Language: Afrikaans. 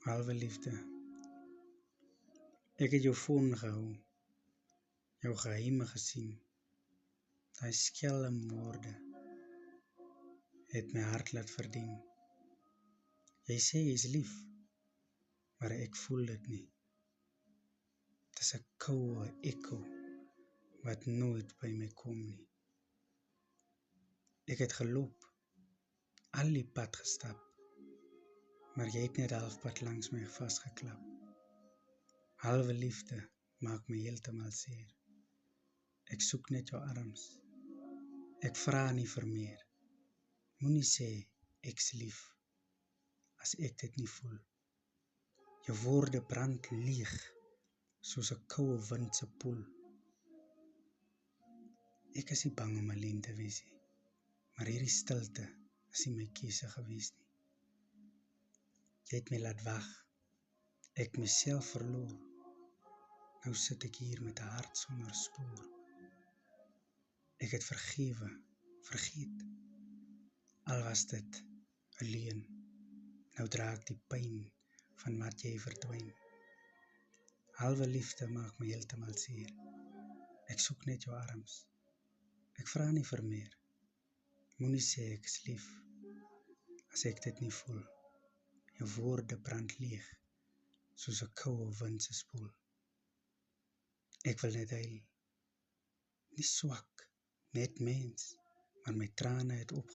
Halve liefde, ek het jou foon gehou, jou geheime gesien, die skelmwoorde het my hart laat verdien. Jy sê jy is lief, maar ek voel dit nie. Dit is 'n koue ekko wat nooit by my kom nie. Ek het geloop, al die pad gestap, maar jy het net halfpad langs my vasgeklap. Halve liefde maak my heeltemal seer. Ek soek net jou arms. Ek vra nie vir meer. Moenie sê ek's lief, as ek dit nie voel. Jou woorde brand leeg, soos 'n koue wind se poel. Ek is nie bang om alleen te wees nie, maar hierdie stilte is nie my keuse gewees nie. Jy het my laat wag, ek myself verloor. Nou sit ek hier met 'n hart sonder spoor. Ek het vergewe, vergeet, al was dit alleen. Nou dra ek die pyn van wat jy verdwyn. Halve liefde maak my heeltemal seer. Ek soek net jou arms. Ek vra nie vir meer. Moenie sê ek is lief, as ek dit nie voel. Jou woorde brand leeg, soos 'n koue wind se spoel. Ek wil net huil, nie swak, net mens, maar my trane het